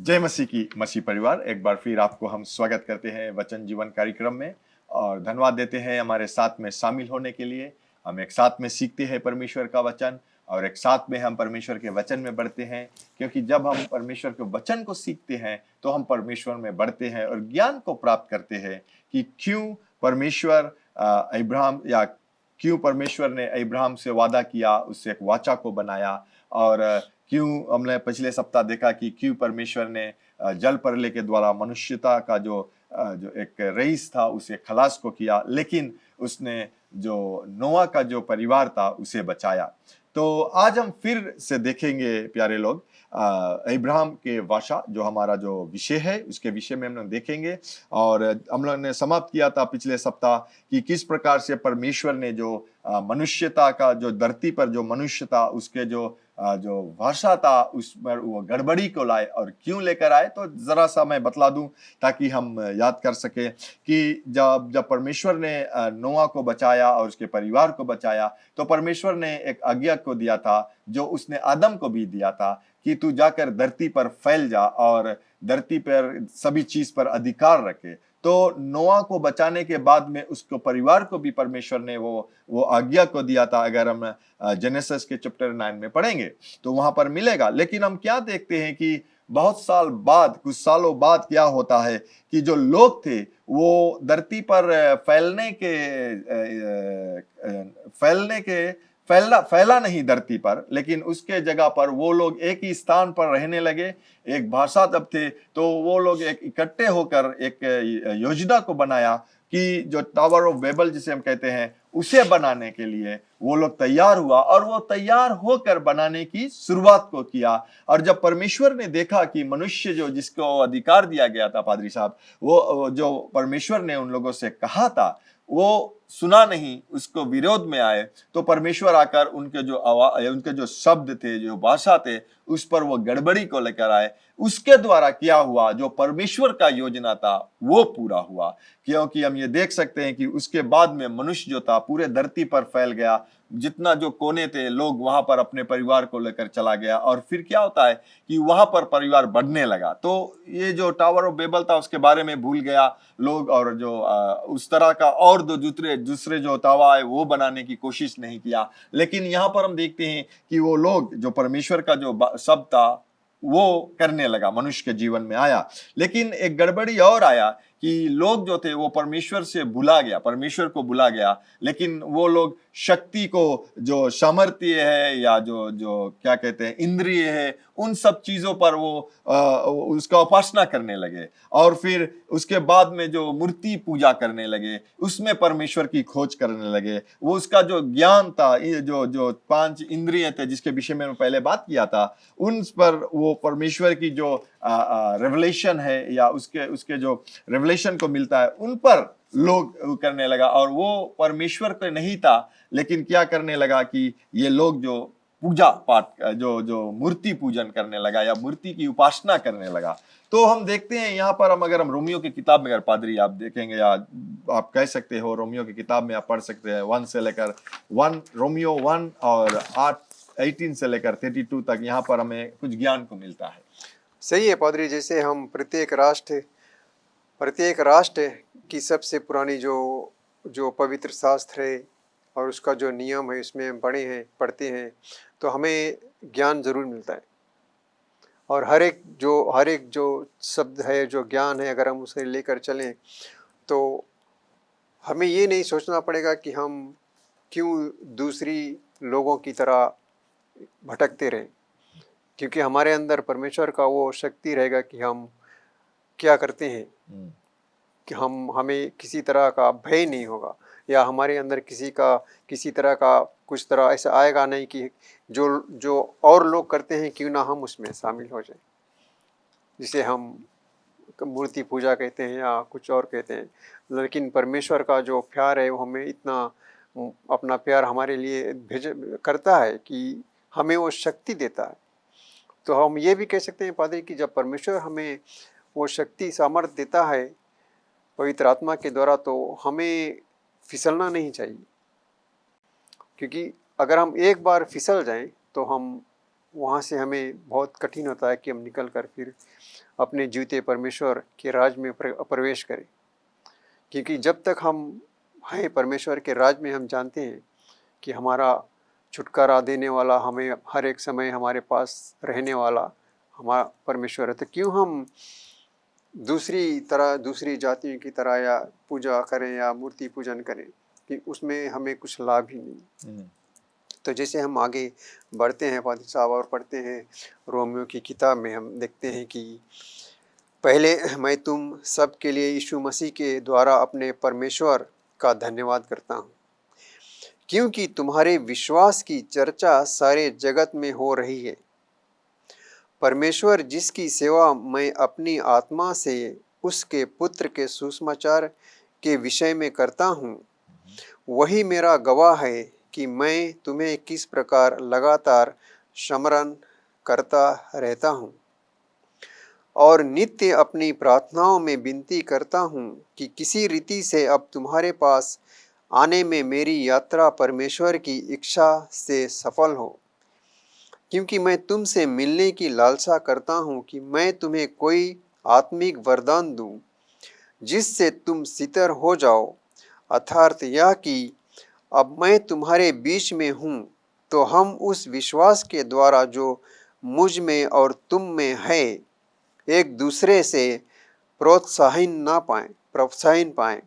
जय मसीह की मसीह परिवार, एक बार फिर आपको हम स्वागत करते हैं वचन जीवन कार्यक्रम में और धन्यवाद देते हैं हमारे साथ में शामिल होने के लिए। हम एक साथ में सीखते हैं परमेश्वर का वचन और एक साथ में हम परमेश्वर के वचन में बढ़ते हैं, क्योंकि जब हम परमेश्वर के वचन को सीखते हैं तो हम परमेश्वर में बढ़ते हैं और ज्ञान को प्राप्त करते हैं कि क्यों परमेश्वर अब्राहम या क्यों परमेश्वर ने अब्राहम से वादा किया, उससे एक वाचा को बनाया। और क्यों हमने पिछले सप्ताह देखा कि क्यों परमेश्वर ने जल प्रलय के द्वारा मनुष्यता का जो एक रईस था उसे खलास को किया, लेकिन उसने जो नोआ का जो परिवार था उसे बचाया। तो आज हम फिर से देखेंगे प्यारे लोग, अब्राहम के वाचा जो हमारा जो विषय है उसके विषय में हम लोग देखेंगे। और हम लोग ने समाप्त किया था पिछले सप्ताह कि किस प्रकार से परमेश्वर ने जो मनुष्यता का जो धरती पर जो मनुष्य था उसके जो भाषा था उस पर वो गड़बड़ी को लाए। और क्यों लेकर आए तो जरा सा मैं बतला दूं ताकि हम याद कर सके कि जब परमेश्वर ने नोआ को बचाया और उसके परिवार को बचाया तो परमेश्वर ने एक आज्ञा को दिया था जो उसने आदम को भी दिया था कि तू जाकर धरती पर फैल जा और धरती पर सभी चीज पर अधिकार रखे। तो नोआ को बचाने के बाद में उसको परिवार को भी परमेश्वर ने वो आज्ञा को दिया था। अगर हम जेनेसिस के चैप्टर 9 में पढ़ेंगे तो वहां पर मिलेगा। लेकिन हम क्या देखते हैं कि बहुत साल बाद, कुछ सालों बाद क्या होता है कि जो लोग थे वो धरती पर फैला नहीं धरती पर, लेकिन उसके जगह पर वो लोग एक ही स्थान पर रहने लगे। एक भाषा तब थे तो वो लोग एक इकट्ठे होकर एक योजना को बनाया कि जो टावर ऑफ बेबल जिसे हम कहते हैं उसे बनाने के लिए वो लोग तैयार हुआ और वो तैयार होकर बनाने की शुरुआत को किया। और जब परमेश्वर ने देखा कि मनुष्य जो जिसको अधिकार दिया गया था पादरी साहब, वो जो परमेश्वर ने उन लोगों से कहा था वो सुना नहीं, उसको विरोध में आए, तो परमेश्वर आकर उनके जो शब्द थे, जो भाषा थे, उस पर वो गड़बड़ी को लेकर आए। उसके द्वारा क्या हुआ, जो परमेश्वर का योजना था वो पूरा हुआ। क्योंकि हम ये देख सकते हैं कि उसके बाद में मनुष्य जो था पूरे धरती पर फैल गया, जितना जो कोने थे लोग वहां पर अपने परिवार को लेकर चला गया। और फिर क्या होता है कि वहां पर परिवार बढ़ने लगा। तो ये जो टावर ऑफ बेबल था उसके बारे में भूल गया लोग, और जो उस तरह का और दो दूसरे जो तावा है वो बनाने की कोशिश नहीं किया। लेकिन यहाँ पर हम देखते हैं कि वो लोग जो परमेश्वर का जो शब्द था वो करने लगा, मनुष्य के जीवन में आया। लेकिन एक गड़बड़ी और आया कि लोग जो थे वो परमेश्वर से भुला गया, परमेश्वर को भुला गया। लेकिन वो लोग शक्ति को, जो सामर्थ्य है या जो जो क्या कहते हैं इंद्रिय है, उन सब चीजों पर वो उसका उपासना करने लगे। और फिर उसके बाद में जो मूर्ति पूजा करने लगे उसमें परमेश्वर की खोज करने लगे। वो उसका जो ज्ञान था, जो जो 5 इंद्रिय थे जिसके विषय में पहले बात किया था, उन पर वो परमेश्वर की जो रेवलेशन है या उसके जो रेवलेशन को मिलता है उन पर लोग करने लगा। और वो परमेश्वर को नहीं था, लेकिन क्या करने लगा कि ये लोग जो पूजा पाठ जो जो मूर्ति पूजन करने लगा या मूर्ति की उपासना करने लगा। तो हम देखते हैं यहाँ पर, अगर हम रोमियो की किताब में, अगर पादरी आप देखेंगे या आप कह सकते हो रोमियो की किताब में आप पढ़ सकते हैं 1 से लेकर 1, रोमियो 1 और 18 से लेकर 32 तक, यहाँ पर हमें कुछ ज्ञान को मिलता है। सही है पादरी। जैसे हम प्रत्येक राष्ट्र की सबसे पुरानी जो पवित्र शास्त्र है और उसका जो नियम है उसमें हम पढ़ते हैं तो हमें ज्ञान जरूर मिलता है। और हर एक जो शब्द है, जो ज्ञान है, अगर हम उसे लेकर चलें तो हमें ये नहीं सोचना पड़ेगा कि हम क्यों दूसरी लोगों की तरह भटकते रहें, क्योंकि हमारे अंदर परमेश्वर का वो शक्ति रहेगा कि हम क्या करते हैं, कि हमें किसी तरह का भय नहीं होगा या हमारे अंदर किसी तरह का कुछ तरह ऐसा आएगा नहीं कि जो और लोग करते हैं क्यों ना हम उसमें शामिल हो जाएं, जिसे हम मूर्ति पूजा कहते हैं या कुछ और कहते हैं। लेकिन परमेश्वर का जो प्यार है वो हमें इतना अपना प्यार हमारे लिए करता है कि हमें वो शक्ति देता है। तो हम ये भी कह सकते हैं पादरी कि जब परमेश्वर हमें वो शक्ति सामर्थ्य देता है पवित्र आत्मा के द्वारा, तो हमें फिसलना नहीं चाहिए, क्योंकि अगर हम एक बार फिसल जाएं तो हम वहाँ से हमें बहुत कठिन होता है कि हम निकल कर फिर अपने जीवित परमेश्वर के राज में प्रवेश करें। क्योंकि जब तक हम हैं परमेश्वर के राज में, हम जानते हैं कि हमारा छुटकारा देने वाला, हमें हर एक समय हमारे पास रहने वाला हमारा परमेश्वर है। तो क्यों हम दूसरी जातियों की तरह या पूजा करें या मूर्ति पूजन करें, कि उसमें हमें कुछ लाभ ही नहीं। तो जैसे हम आगे बढ़ते हैं पादरी साहब और पढ़ते हैं रोमियो की किताब में, हम देखते हैं कि पहले मैं तुम सब के लिए यीशु मसीह के द्वारा अपने परमेश्वर का धन्यवाद करता हूँ, क्योंकि तुम्हारे विश्वास की चर्चा सारे जगत में हो रही है। परमेश्वर जिसकी सेवा मैं अपनी आत्मा से उसके पुत्र के सुसमाचार के विषय में करता हूँ, वही मेरा गवाह है कि मैं तुम्हें किस प्रकार लगातार स्मरण करता रहता हूँ और नित्य अपनी प्रार्थनाओं में विनती करता हूँ कि किसी रीति से अब तुम्हारे पास आने में मेरी यात्रा परमेश्वर की इच्छा से सफल हो, क्योंकि मैं तुमसे मिलने की लालसा करता हूँ कि मैं तुम्हें कोई आत्मिक वरदान दूँ जिससे तुम सितर हो जाओ, अर्थात यह कि अब मैं तुम्हारे बीच में हूँ तो हम उस विश्वास के द्वारा जो मुझ में और तुम में है एक दूसरे से प्रोत्साहन पाएं।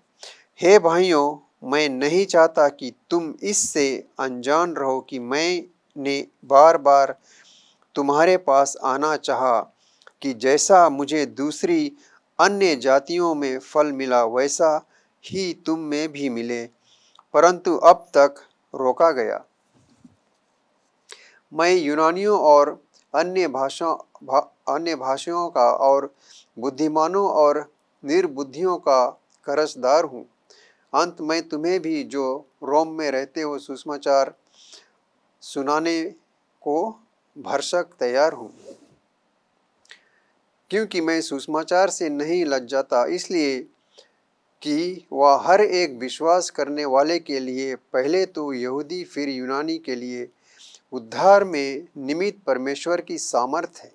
हे भाइयों, मैं नहीं चाहता कि तुम इससे अनजान रहो कि मैंने बार बार तुम्हारे पास आना चाहा कि जैसा मुझे दूसरी अन्य जातियों में फल मिला वैसा ही तुम में भी मिले, परंतु अब तक रोका गया। मैं यूनानियों और अन्य भाषाओं का और बुद्धिमानों और निर्बुद्धियों का कर्जदार हूँ। अंत में तुम्हें भी जो रोम में रहते हो सुसमाचार सुनाने को भरसक तैयार हूँ, क्योंकि मैं सुसमाचार से नहीं लज्जाता, इसलिए कि वह हर एक विश्वास करने वाले के लिए, पहले तो यहूदी फिर यूनानी के लिए, उद्धार में निमित्त परमेश्वर की सामर्थ है,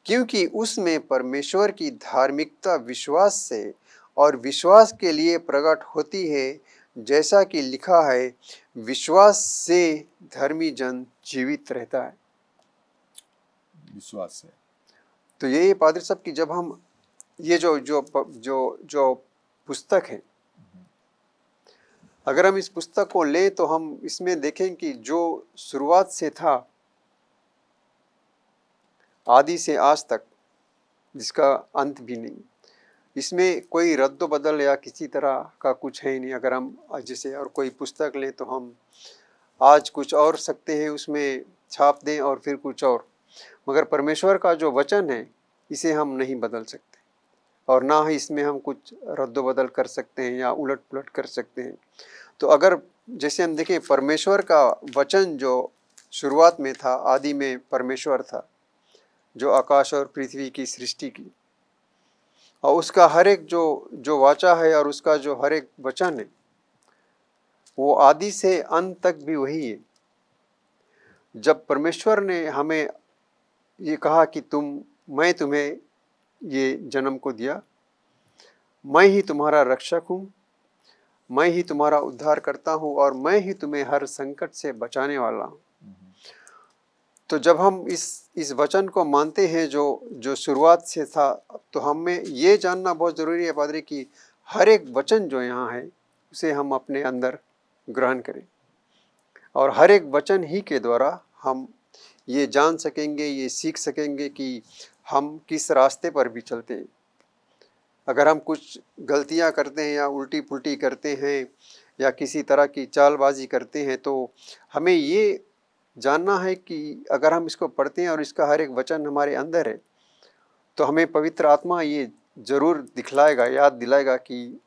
क्योंकि उसमें परमेश्वर की धार्मिकता विश्वास से और विश्वास के लिए प्रकट होती है, जैसा कि लिखा है, विश्वास से धर्मी जन जीवित रहता है। विश्वास से। तो यही पादरी साहब कि जब हम ये जो पुस्तक है, अगर हम इस पुस्तक को लें तो हम इसमें देखें कि जो शुरुआत से था आदि से आज तक, जिसका अंत भी नहीं, इसमें कोई रद्द बदल या किसी तरह का कुछ है ही नहीं। अगर हम जैसे और कोई पुस्तक लें तो हम आज कुछ और सकते हैं, उसमें छाप दें और फिर कुछ और, मगर परमेश्वर का जो वचन है इसे हम नहीं बदल सकते और ना ही इसमें हम कुछ रद्द बदल कर सकते हैं या उलट पुलट कर सकते हैं। तो अगर जैसे हम देखें परमेश्वर का वचन जो शुरुआत में था, आदि में परमेश्वर था जो आकाश और पृथ्वी की सृष्टि की, और उसका हर एक जो वाचा है और उसका जो हर एक वचन है वो आदि से अंत तक भी वही है। जब परमेश्वर ने हमें ये कहा कि मैं तुम्हें ये जन्म को दिया, मैं ही तुम्हारा रक्षक हूँ, मैं ही तुम्हारा उद्धार करता हूँ और मैं ही तुम्हें हर संकट से बचाने वाला हूँ। तो जब हम इस वचन को मानते हैं जो शुरुआत से था, तो हमें ये जानना बहुत ज़रूरी है पादरी कि हर एक वचन जो यहाँ है उसे हम अपने अंदर ग्रहण करें और हर एक वचन ही के द्वारा हम ये जान सकेंगे, ये सीख सकेंगे कि हम किस रास्ते पर भी चलते हैं। अगर हम कुछ गलतियाँ करते हैं या उल्टी पुल्टी करते हैं या किसी तरह की चालबाजी करते हैं, तो हमें ये जानना है कि अगर हम इसको पढ़ते हैं और इसका हर एक वचन हमारे अंदर है, तो हमें पवित्र आत्मा ये ज़रूर दिखलाएगा, याद दिलाएगा कि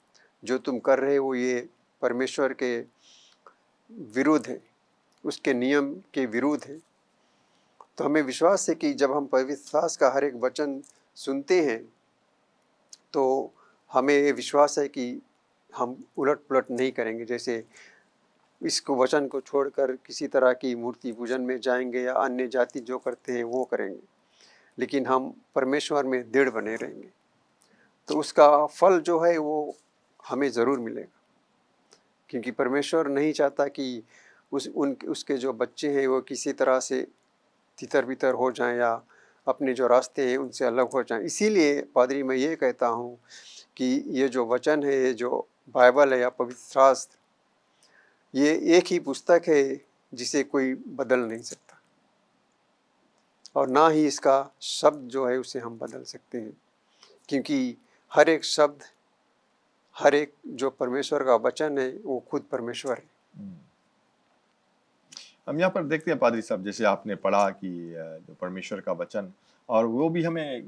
जो तुम कर रहे हो ये परमेश्वर के विरुद्ध है, उसके नियम के विरुद्ध है। तो हमें विश्वास है कि जब हम पवित्र शास्त्र का हर एक वचन सुनते हैं तो हमें ये विश्वास है कि हम उलट पुलट नहीं करेंगे। जैसे इसको वचन को छोड़कर किसी तरह की मूर्ति पूजन में जाएंगे या अन्य जाति जो करते हैं वो करेंगे, लेकिन हम परमेश्वर में दृढ़ बने रहेंगे तो उसका फल जो है वो हमें ज़रूर मिलेगा। क्योंकि परमेश्वर नहीं चाहता कि उसके जो बच्चे हैं वो किसी तरह से तितर बितर हो जाएं या अपने जो रास्ते हैं उनसे अलग हो जाएं। इसीलिए पादरी मैं ये कहता हूँ कि ये जो वचन है, ये जो बाइबल है या पवित्र शास्त्र, ये एक ही पुस्तक है जिसे कोई बदल नहीं सकता और ना ही इसका शब्द जो है उसे हम बदल सकते हैं, क्योंकि हर एक शब्द, हर एक जो परमेश्वर का वचन है वो खुद परमेश्वर है। हम यहाँ पर देखते हैं पादरी साहब, जैसे आपने पढ़ा कि जो परमेश्वर का वचन, और वो भी हमें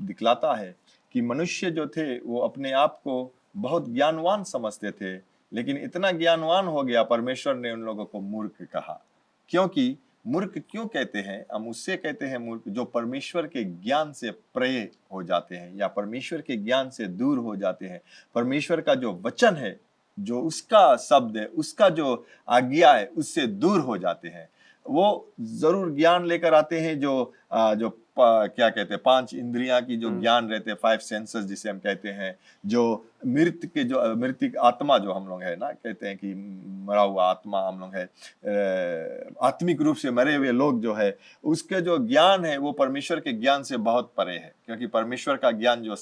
दिखलाता है कि मनुष्य जो थे वो अपने आप को बहुत ज्ञानवान समझते थे, लेकिन इतना ज्ञानवान हो गया परमेश्वर ने उन लोगों को मूर्ख कहा। क्योंकि मूर्ख क्यों कहते हैं? हम उससे कहते हैं मूर्ख जो परमेश्वर के ज्ञान से परे हो जाते हैं या परमेश्वर के ज्ञान से दूर हो जाते हैं। परमेश्वर का जो वचन है, जो उसका शब्द है, उसका जो आज्ञा है, उससे दूर हो जाते हैं। वो जरूर ज्ञान लेकर आते हैं जो क्या कहते हैं, 5 इंद्रियां की जो ज्ञान रहते हैं, 5 सेंसेस जिसे हम कहते हैं, जो मृतिक आत्मा जो हम लोग है ना, कहते हैं कि मरा हुआ आत्मा हम लोग है, आत्मिक रूप से मरे हुए लोग जो है, उसके जो ज्ञान है वो परमेश्वर के ज्ञान से बहुत परे है। क्योंकि परमेश्वर का ज्ञान जो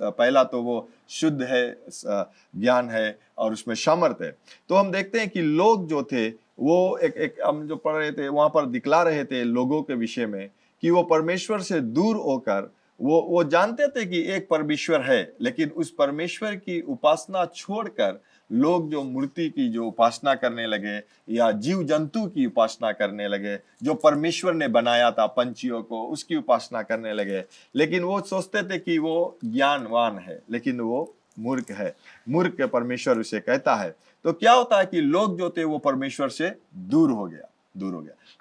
पहला तो वो शुद्ध है, ज्ञान है और उसमें सामर्थ्य है। तो हम देखते हैं कि लोग जो थे वो एक हम जो पढ़ रहे थे वहां पर दिखला रहे थे लोगों के विषय में कि वो परमेश्वर से दूर होकर वो जानते थे कि एक परमेश्वर है, लेकिन उस परमेश्वर की उपासना छोड़कर लोग जो मूर्ति की जो उपासना करने लगे या जीव जंतु की उपासना करने लगे, जो परमेश्वर ने बनाया था पंछियों को, उसकी उपासना करने लगे। लेकिन वो सोचते थे कि वो ज्ञानवान है, लेकिन वो मूर्ख है। मूर्ख परमेश्वर उसे कहता है। तो क्या होता है कि लोग जो थे वो परमेश्वर से दूर हो गया।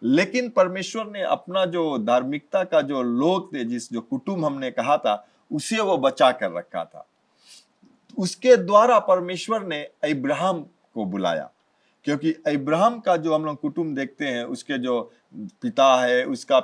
लेकिन परमेश्वर ने अपना जो धार्मिकता का जो लोग थे, जो कुटुंब हमने कहा था, उसे वो बचा कर रखा था। उसके द्वारा परमेश्वर ने अब्राहम को बुलाया, क्योंकि अब्राहम का जो हम लोग कुटुंब देखते हैं, उसके जो पिता है, उसका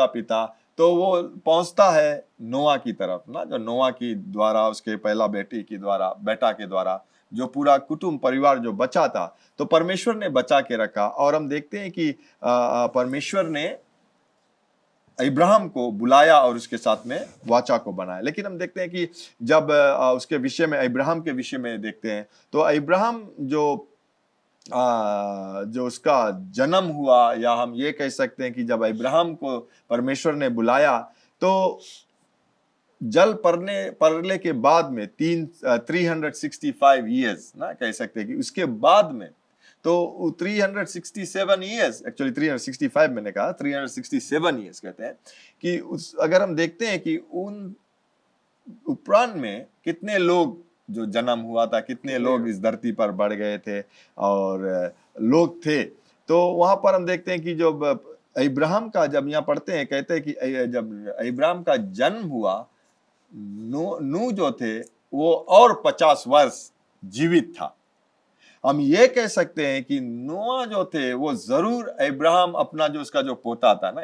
पिता, तो वो पहुंचता है नोआ की तरफ ना, जो नोआ की द्वारा, उसके पहला बेटा के द्वारा जो पूरा कुटुंब परिवार जो बचा था, तो परमेश्वर ने बचा के रखा। और हम देखते हैं कि परमेश्वर ने इब्राहिम को बुलाया और उसके साथ में वाचा को बनाया। लेकिन हम देखते हैं कि जब उसके विषय में, इब्राहिम के विषय में देखते हैं, तो इब्राहिम जो उसका जन्म हुआ, या हम ये कह सकते हैं कि जब इब्राहिम को परमेश्वर ने बुलाया, तो जल पड़ने के बाद में 365 ईयर्स ना कह सकते हैं कि उसके बाद में, तो 367 ईयर्स, एक्चुअली 365 मैंने कहा, 367 ईयर्स कहते हैं कि अगर हम देखते हैं कि उन उपरांत में कितने लोग जो जन्म हुआ था, कितने लोग इस धरती पर बढ़ गए थे और लोग थे, तो वहां पर हम देखते हैं कि जो इब्राहिम का, जब यहाँ पढ़ते हैं, कहते हैं कि जब इब्राहिम का जन्म हुआ, नूह जो थे वो और 50 वर्ष जीवित था। हम ये कह सकते हैं कि नोआ जो थे वो जरूर इब्राहिम अपना जो उसका जो पोता था ना,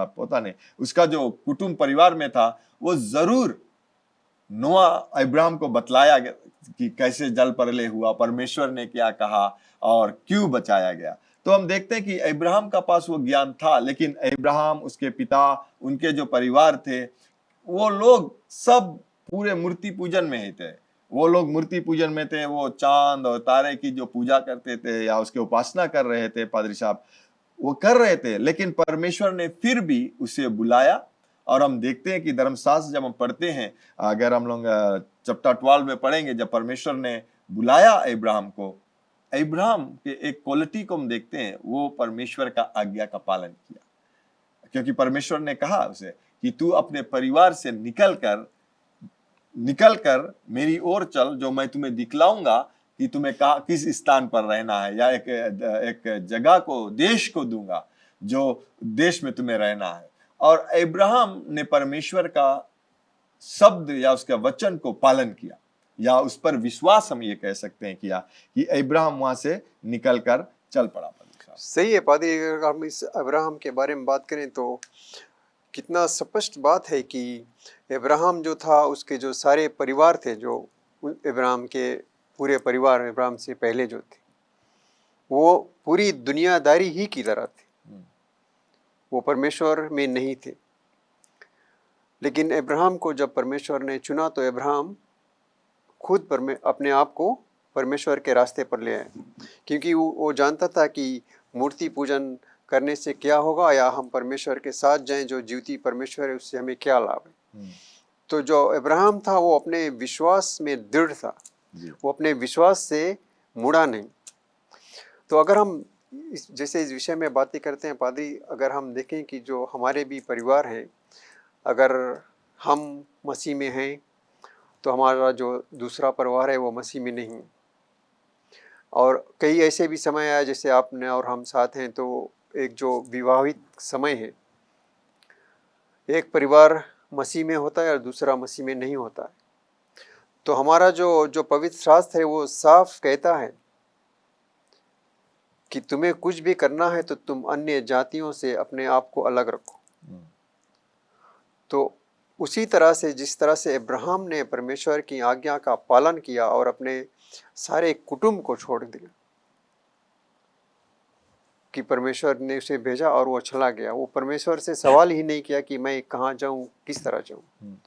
पोता नहीं, उसका जो कुटुंब परिवार में था, वो जरूर नोआ इब्राहिम को बतलाया कि कैसे जल प्रलय हुआ, परमेश्वर ने क्या कहा और क्यों बचाया गया। तो हम देखते हैं कि इब्राहिम का पास वो ज्ञान था, लेकिन इब्राहिम, उसके पिता, उनके जो परिवार थे, वो लोग सब पूरे मूर्ति पूजन में ही थे। वो लोग मूर्ति पूजन में थे, वो चांद और तारे की जो पूजा करते थे या उसके उपासना कर रहे थे, पादरी साहब वो कर रहे थे। लेकिन परमेश्वर ने फिर भी उसे बुलाया, और हम देखते हैं कि धर्मशास्त्र जब हम पढ़ते हैं, अगर हम लोग चैप्टर 12 में पढ़ेंगे, जब परमेश्वर ने बुलाया इब्राहिम को, इब्राहिम के एक क्वालिटी को हम देखते हैं, वो परमेश्वर का आज्ञा का पालन किया। क्योंकि परमेश्वर ने कहा उसे कि तू अपने परिवार से निकल कर मेरी ओर चल, जो मैं तुम्हें दिखलाऊंगा कि तुम्हें किस स्थान पर रहना है, या एक जगह को, देश को दूंगा, जो देश में तुम्हें रहना है। और इब्राहिम ने परमेश्वर का शब्द या उसका वचन को पालन किया। या उस पर विश्वास हम ये कह सकते हैं किया कि अब्राहम वहां से निकल कर चल पड़ा। पादरी साहब सही है पादरी, अगर हम इस अब्राहम के बारे में बात करें तो कितना स्पष्ट बात है कि अब्राहम जो था उसके जो सारे परिवार थे, जो अब्राहम के पूरे परिवार अब्राहम से पहले जो थे, वो पूरी दुनियादारी ही की तरह थे, वो परमेश्वर में नहीं थे। लेकिन अब्राहम को जब परमेश्वर ने चुना तो अब्राहम खुद अपने आप को परमेश्वर के रास्ते पर ले आए, क्योंकि वो जानता था कि मूर्ति पूजन करने से क्या होगा, या हम परमेश्वर के साथ जाएं जो जीवती परमेश्वर है उससे हमें क्या लाभ है। तो जो अब्राहम था वो अपने विश्वास में दृढ़ था, वो अपने विश्वास से मुड़ा नहीं। तो अगर हम जैसे इस विषय में बातें करते हैं पादरी, अगर हम देखें कि जो हमारे भी परिवार हैं, अगर हम मसीह में हैं तो हमारा जो दूसरा परिवार है वो मसीह में नहीं। और कई ऐसे भी समय आया जैसे आपने और हम साथ हैं, तो एक जो विवाहित समय है, एक परिवार मसीह में होता है और दूसरा मसीह में नहीं होता है। तो हमारा जो पवित्र शास्त्र है वो साफ कहता है कि तुम्हें कुछ भी करना है तो तुम अन्य जातियों से अपने आप को अलग रखो। तो उसी तरह से जिस तरह से अब्राहम ने परमेश्वर की आज्ञा का पालन किया और अपने सारे कुटुंब को छोड़ दिया, कि परमेश्वर ने उसे भेजा और वो चला गया, वो परमेश्वर से सवाल ही नहीं किया कि मैं कहाँ जाऊँ, किस तरह जाऊँ।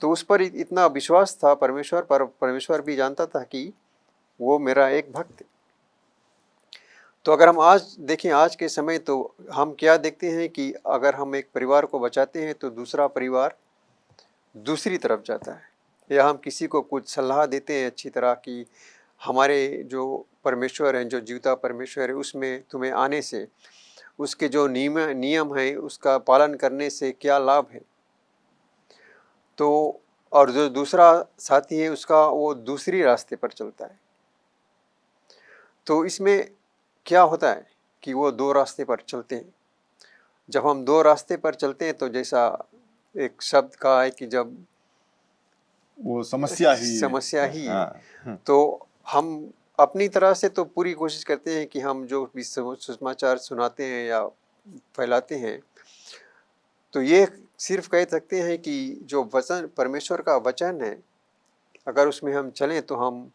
तो उस पर इतना विश्वास था परमेश्वर पर, परमेश्वर भी जानता था कि वो मेरा एक भक्त है। तो अगर हम आज देखें, आज के समय, तो हम क्या देखते हैं कि अगर हम एक परिवार को बचाते हैं तो दूसरा परिवार दूसरी तरफ जाता है, या हम किसी को कुछ सलाह देते हैं अच्छी तरह कि हमारे जो परमेश्वर हैं, जो जीवता परमेश्वर है, उसमें तुम्हें आने से, उसके जो नियम है उसका पालन करने से क्या लाभ है। तो और जो दूसरा साथी है उसका वो दूसरी रास्ते पर चलता है। तो इसमें क्या होता है कि वो दो रास्ते पर चलते हैं। जब हम दो रास्ते पर चलते हैं तो जैसा एक शब्द कहा है कि जब वो समस्या ही है। है। तो हम अपनी तरह से तो पूरी कोशिश करते हैं कि हम जो भी सुसमाचार सुनाते हैं या फैलाते हैं, तो ये सिर्फ कह सकते हैं कि जो वचन परमेश्वर का वचन है, अगर उसमें हम चलें तो हम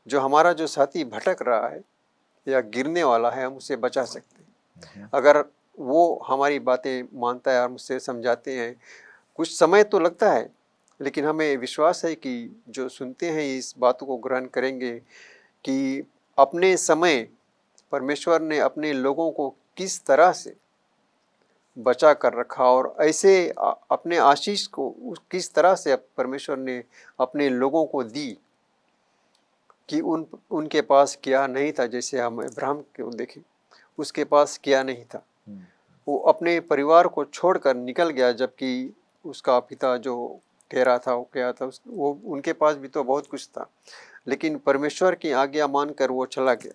जो हमारा जो साथी भटक रहा है या गिरने वाला है, हम उसे बचा सकते हैं अगर वो हमारी बातें मानता है और मुझसे समझाते हैं। कुछ समय तो लगता है, लेकिन हमें विश्वास है कि जो सुनते हैं इस बातों को ग्रहण करेंगे कि अपने समय परमेश्वर ने अपने लोगों को किस तरह से बचा कर रखा, और ऐसे अपने आशीष को किस तरह से परमेश्वर ने अपने लोगों को दी कि उनके पास क्या नहीं था। जैसे हम अब्राहम को देखें, उसके पास क्या नहीं था, वो अपने परिवार को छोड़कर निकल गया, जबकि उसका पिता जो कह रहा था वो क्या था, वो उनके पास भी तो बहुत कुछ था, लेकिन परमेश्वर की आज्ञा मानकर वो चला गया।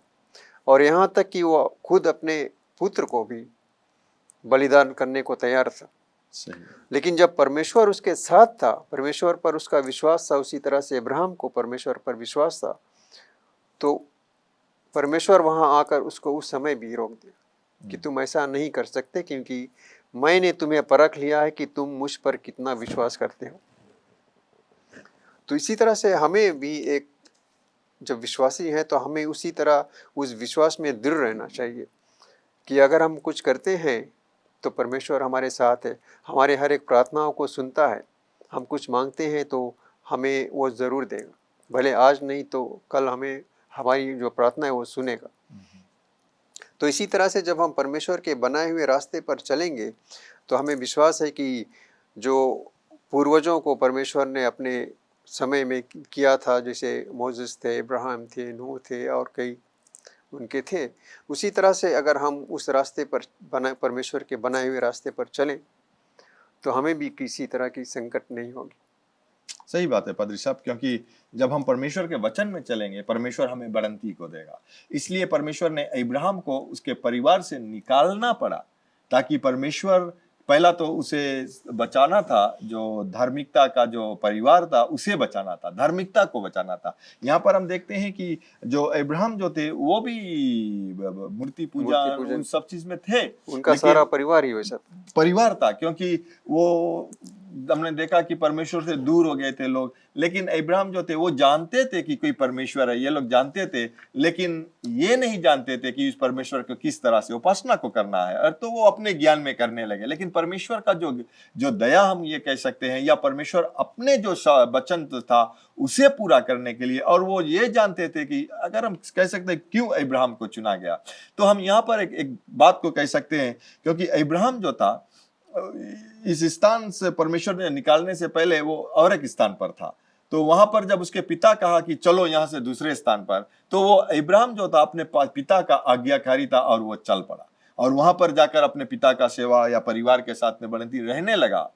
और यहाँ तक कि वो खुद अपने पुत्र को भी बलिदान करने को तैयार था। लेकिन जब परमेश्वर उसके साथ था, परमेश्वर पर उसका विश्वास था, उसी तरह से अब्राहम को परमेश्वर पर विश्वास था, तो परमेश्वर वहाँ आकर उसको उस समय भी रोक दिया कि तुम ऐसा नहीं कर सकते, क्योंकि मैंने तुम्हें परख लिया है कि तुम मुझ पर कितना विश्वास करते हो। तो इसी तरह से हमें भी एक जब विश्वासी है तो हमें उसी तरह उस विश्वास में दृढ़ रहना चाहिए कि अगर हम कुछ करते हैं तो परमेश्वर हमारे साथ है, हमारे हर एक प्रार्थनाओं को सुनता है। हम कुछ मांगते हैं तो हमें वो ज़रूर देगा, भले आज नहीं तो कल हमें हमारी जो प्रार्थना है वो सुनेगा। तो इसी तरह से जब हम परमेश्वर के बनाए हुए रास्ते पर चलेंगे तो हमें विश्वास है कि जो पूर्वजों को परमेश्वर ने अपने समय में किया था, जैसे मोसेस थे, अब्राहम थे, नूह थे और कई उनके थे, उसी तरह से अगर हम उस रास्ते पर परमेश्वर के बनाए हुए रास्ते पर चलें तो हमें भी किसी तरह की संकट नहीं होगी। सही बात है पादरी साहब, क्योंकि जब हम परमेश्वर के वचन में चलेंगे परमेश्वर हमें बढ़ंती को देगा। इसलिए परमेश्वर ने अब्राहम को उसके परिवार से निकालना पड़ा ताकि परमेश्वर पहला तो उसे बचाना था, जो धार्मिकता का जो परिवार था उसे बचाना था, धार्मिकता को बचाना था। यहाँ पर हम देखते हैं कि जो अब्राहम जो थे वो भी मूर्ति पूजा मूर्ति उन पूजन सब चीज में थे, उनका लेकिन सारा परिवार ही वैसा था। परिवार था, क्योंकि वो हमने देखा कि परमेश्वर से दूर हो गए थे लोग। लेकिन अब्राहम जो थे वो जानते थे कि कोई परमेश्वर है, ये लोग जानते थे, लेकिन ये नहीं जानते थे कि इस परमेश्वर को किस तरह से उपासना को करना है, और तो वो अपने ज्ञान में करने लगे। लेकिन परमेश्वर का जो जो दया हम ये कह सकते हैं, या परमेश्वर अपने जो वचन था उसे पूरा करने के लिए, और वो ये जानते थे कि अगर हम कह सकते हैं क्यों अब्राहम को चुना गया, तो हम यहाँ पर एक बात को कह सकते हैं, क्योंकि अब्राहम जो था इस स्थान से परमेश्वर ने निकालने से पहले वो और एक स्थान पर था। तो वहां पर जब उसके पिता कहा कि चलो यहां से दूसरे स्थान पर, तो वो अब्राहम जो था अपने पिता का आज्ञाकारी था और वो चल पड़ा, और वहां पर जाकर अपने पिता का सेवा या परिवार के साथ में बनती रहने लगा।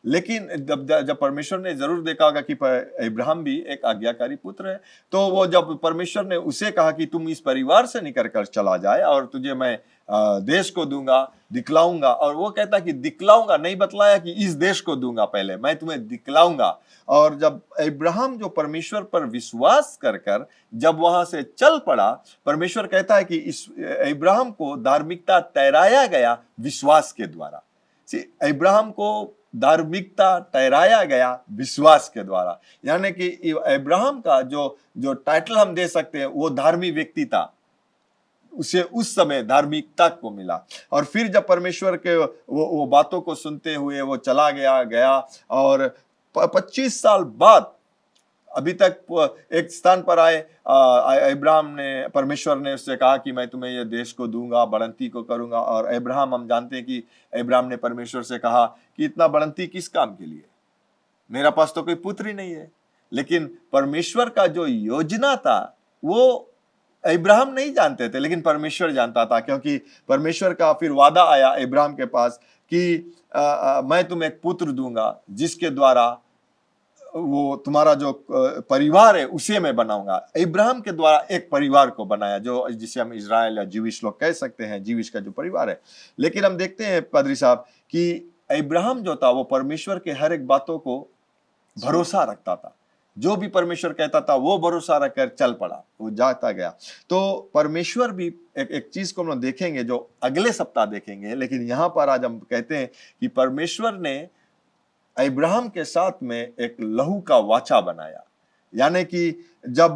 लेकिन जब जब परमेश्वर ने जरूर देखा होगा कि अब्राहम भी एक आज्ञाकारी पुत्र है, तो वो जब परमेश्वर ने उसे कहा कि तुम इस परिवार से निकल कर चला जाए और तुझे मैं देश को दूंगा, दिखलाऊंगा, और वो कहता कि दिखलाऊंगा, नहीं बतलाया कि इस देश को दूंगा, पहले मैं तुम्हें दिखलाऊंगा। और जब अब्राहम जो परमेश्वर पर विश्वास कर कर जब वहां से चल पड़ा, परमेश्वर कहता है कि इस अब्राहम को धार्मिकता ठहराया गया विश्वास के द्वारा। अब्राहम को धार्मिकता ठहराया गया विश्वास के द्वारा, यानी कि अब्राहम का जो जो टाइटल हम दे सकते हैं वो धार्मिक व्यक्ति था, उसे उस समय धार्मिकता को मिला। और फिर जब परमेश्वर के वो बातों को सुनते हुए वो चला गया और 25 साल बाद अभी तक एक स्थान पर आए, अब्राहम ने, परमेश्वर ने उससे कहा कि मैं तुम्हें ये देश को दूंगा, बढ़ंती को करूंगा। और अब्राहम, हम जानते हैं कि अब्राहम ने परमेश्वर से कहा कि इतना बढ़ंती किस काम के लिए, मेरा पास तो कोई पुत्र ही नहीं है। लेकिन परमेश्वर का जो योजना था वो अब्राहम नहीं जानते थे, लेकिन परमेश्वर जानता था, क्योंकि परमेश्वर का फिर वादा आया अब्राहम के पास कि मैं तुम्हें एक पुत्र दूंगा जिसके द्वारा वो तुम्हारा जो परिवार है उसे मैं बनाऊंगा। अब्राहम के द्वारा एक परिवार को बनाया, जो जिसे हम इजराइल या जीविश लोग कह सकते हैं, जीविश का जो परिवार है। लेकिन हम देखते हैं पादरी साहब कि अब्राहम जो था वो परमेश्वर के हर एक बातों को भरोसा रखता था, जो भी परमेश्वर कहता था वो भरोसा रखकर चल पड़ा, वो जाता गया। तो परमेश्वर भी एक चीज को हम देखेंगे जो अगले सप्ताह देखेंगे, लेकिन यहां पर आज हम कहते हैं कि परमेश्वर ने अब्राहम के साथ में एक लहू का वाचा बनाया, यानी कि जब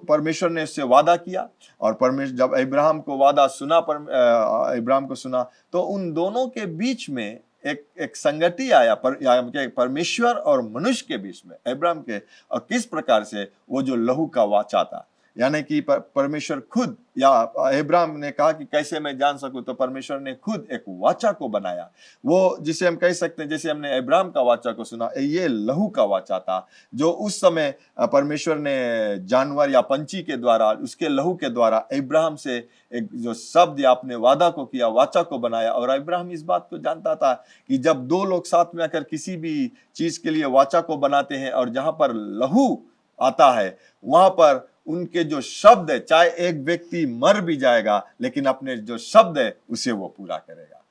परमेश्वर ने उससे वादा किया और परमेश्वर जब अब्राहम को वादा सुना, अब्राहम को सुना, तो उन दोनों के बीच में एक संगति आया, परमेश्वर और मनुष्य के बीच में, अब्राहम के, और किस प्रकार से वो जो लहू का वाचा था, यानी कि परमेश्वर खुद, या अब्राहम ने कहा कि कैसे मैं जान सकूं, तो परमेश्वर ने खुद एक वाचा को बनाया, वो जिसे हम कह सकते हैं, जैसे हमने अब्राहम का वाचा को सुना, ये लहू का वाचा था, जो उस समय परमेश्वर ने जानवर या पंछी के द्वारा, उसके लहू के द्वारा अब्राहम से एक जो शब्द या अपने वादा को किया, वाचा को बनाया। और अब्राहम इस बात को जानता था कि जब दो लोग साथ में आकर किसी भी चीज के लिए वाचा को बनाते हैं, और जहां पर लहू आता है वहां पर उनके जो शब्द है, चाहे एक व्यक्ति मर भी जाएगा लेकिन अपने जो शब्द है उसे वो पूरा करेगा।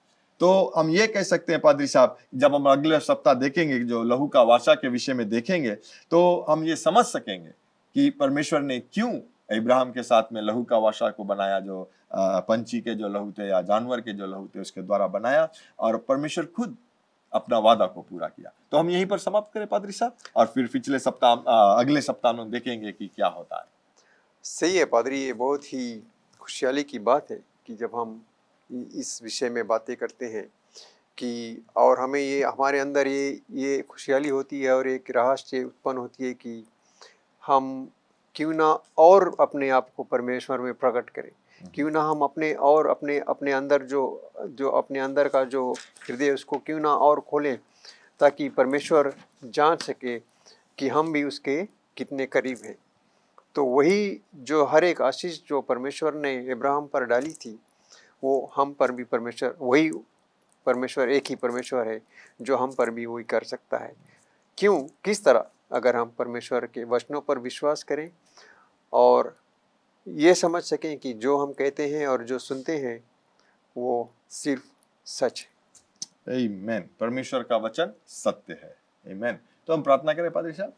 तो हम ये कह सकते हैं पादरी साहब, जब हम अगले सप्ताह देखेंगे, जो लहू का वाचा के विषय में देखेंगे, तो हम ये समझ सकेंगे कि परमेश्वर ने क्यों अब्राहम के साथ में लहू का वाचा को बनाया, जो पंछी के जो लहू थे या जानवर के जो लहू थे उसके द्वारा बनाया, और परमेश्वर खुद अपना वादा को पूरा किया। तो हम यहीं पर समाप्त करें पादरी साहब, और फिर पिछले सप्ताह अगले सप्ताह में देखेंगे कि क्या होता है। सही है पादरी, ये बहुत ही खुशहाली की बात है कि जब हम इस विषय में बातें करते हैं कि, और हमें ये हमारे अंदर ये खुशहाली होती है और एक रहस्य उत्पन्न होती है कि हम क्यों ना और अपने आप को परमेश्वर में प्रकट करें, क्यों ना हम अपने अंदर जो अपने अंदर का जो हृदय उसको क्यों ना और खोलें, ताकि परमेश्वर जान सके कि हम भी उसके कितने करीब हैं। तो वही जो हर एक आशीष जो परमेश्वर ने अब्राहम पर डाली थी, वो हम पर भी वही परमेश्वर एक ही परमेश्वर है जो हम पर भी वही कर सकता है। क्यों, किस तरह? अगर हम परमेश्वर के वचनों पर विश्वास करें और ये समझ सकें कि जो हम कहते हैं और जो सुनते हैं वो सिर्फ सच है। आमीन। परमेश्वर का वचन सत्य है। आमीन। तो हम प्रार्थना करें पादरी साहब।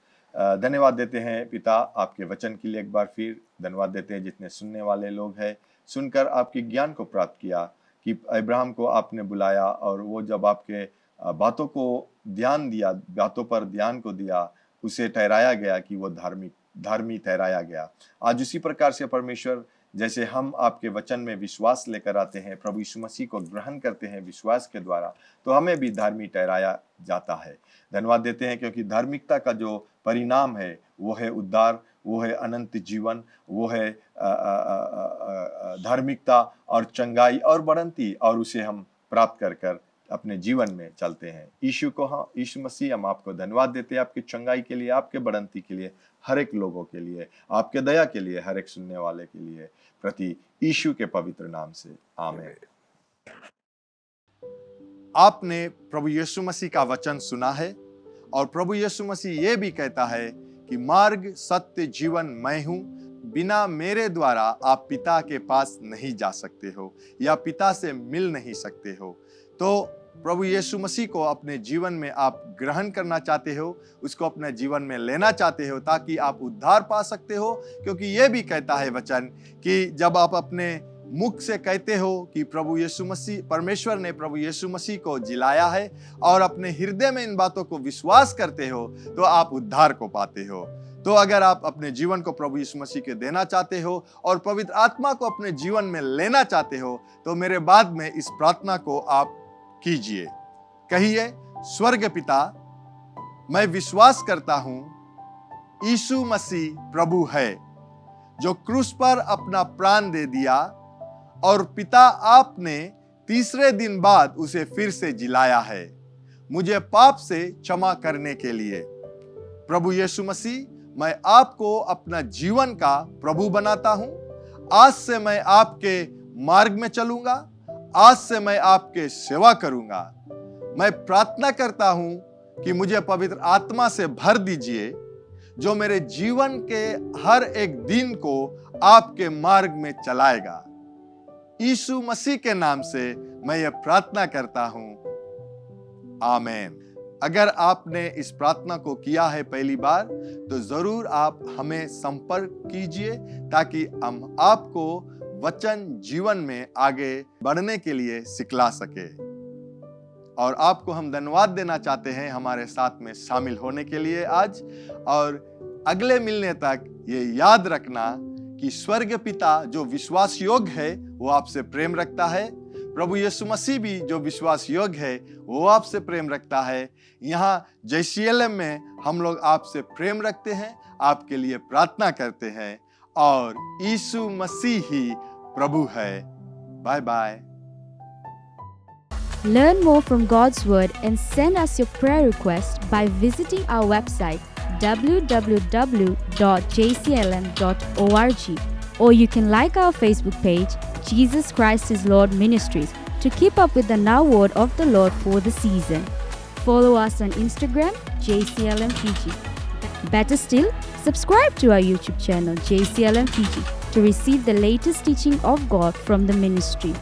धन्यवाद देते हैं पिता आपके वचन के लिए, एक बार फिर धन्यवाद देते हैं जितने सुनने वाले लोग हैं, सुनकर आपके ज्ञान को प्राप्त किया कि अब्राहम को आपने बुलाया और वो जब आपके बातों को ध्यान दिया, बातों पर ध्यान को दिया, उसे ठहराया गया कि वो धार्मिक ठहराया गया। आज उसी प्रकार से परमेश्वर, जैसे हम आपके वचन में विश्वास लेकर आते हैं, प्रभु यीशु मसीह को ग्रहण करते हैं विश्वास के द्वारा, तो हमें भी धार्मिक ठहराया जाता है। धन्यवाद देते हैं क्योंकि धार्मिकता का जो परिणाम है वो है उद्धार, वो है अनंत जीवन, वो है धार्मिकता और चंगाई और बढ़ंती, और उसे हम प्राप्त कर कर अपने जीवन में चलते हैं। यीशु मसीह, हम आपको धन्यवाद देते हैं आपकी चंगाई के लिए, आपके बढ़ंती के लिए, हर एक लोगों के लिए, आपके दया के लिए, हर एक सुनने वाले के लिए, प्रति यीशु के पवित्र नाम से आमीन। आपने प्रभु यीशु मसीह का वचन सुना है और प्रभु यीशु मसीह ये भी कहता है कि मार्ग, सत्य, जीवन मैं हूं, बिना मेरे द्वारा आप पिता के पास नहीं जा सकते हो या पिता से मिल नहीं सकते हो। तो प्रभु यीशु मसीह को अपने जीवन में आप ग्रहण करना चाहते हो, उसको अपने जीवन में लेना चाहते हो ताकि आप उद्धार पा सकते हो, क्योंकि ये भी कहता है वचन कि जब आप अपने मुख से कहते हो कि प्रभु यीशु मसीह, परमेश्वर ने प्रभु यीशु मसीह को जिलाया है और अपने हृदय में इन बातों को विश्वास करते हो तो आप उद्धार को पाते हो। तो अगर आप अपने जीवन को प्रभु यीशु मसीह के देना चाहते हो और पवित्र आत्मा को अपने जीवन में लेना चाहते हो तो मेरे बाद में इस प्रार्थना को आप कीजिए। कहिए, स्वर्ग पिता, मैं विश्वास करता हूं यीशु मसीह प्रभु है जो क्रूस पर अपना प्राण दे दिया और पिता आपने तीसरे दिन बाद उसे फिर से जिलाया है मुझे पाप से क्षमा करने के लिए। प्रभु यीशु मसीह, मैं आपको अपना जीवन का प्रभु बनाता हूं। आज से मैं आपके मार्ग में चलूंगा, आज से मैं आपके सेवा करूंगा। मैं प्रार्थना करता हूं कि मुझे पवित्र आत्मा से भर दीजिए जो मेरे जीवन के हर एक दिन को आपके मार्ग में चलाएगा। यीशु मसीह के नाम से मैं ये प्रार्थना करता हूं, आमीन। अगर आपने इस प्रार्थना को किया है पहली बार तो जरूर आप हमें संपर्क कीजिए ताकि हम आपको वचन जीवन में आगे बढ़ने के लिए सिखला सके। और आपको हम धन्यवाद देना चाहते हैं हमारे साथ में शामिल होने के लिए आज। और अगले मिलने तक ये याद रखना कि स्वर्ग पिता जो विश्वास योग्य है वो आपसे प्रेम रखता है। प्रभु यीशु मसीह भी जो विश्वास योग्य है वो आपसे प्रेम रखता है। यहाँ JCLM में हम लोग आपसे प्रेम रखते हैं, आपके लिए प्रार्थना करते हैं और यीशु मसीह ही प्रभु है। Bye bye. Learn more from God's Word and send us your prayer requests by visiting our website www.jclm.org, or you can like our Facebook page, Jesus Christ is Lord Ministries, to keep up with the now word of the Lord for the season. Follow us on Instagram, JCLM Fiji. Better still, subscribe to our YouTube channel, JCLM Fiji, to receive the latest teaching of God from the ministry.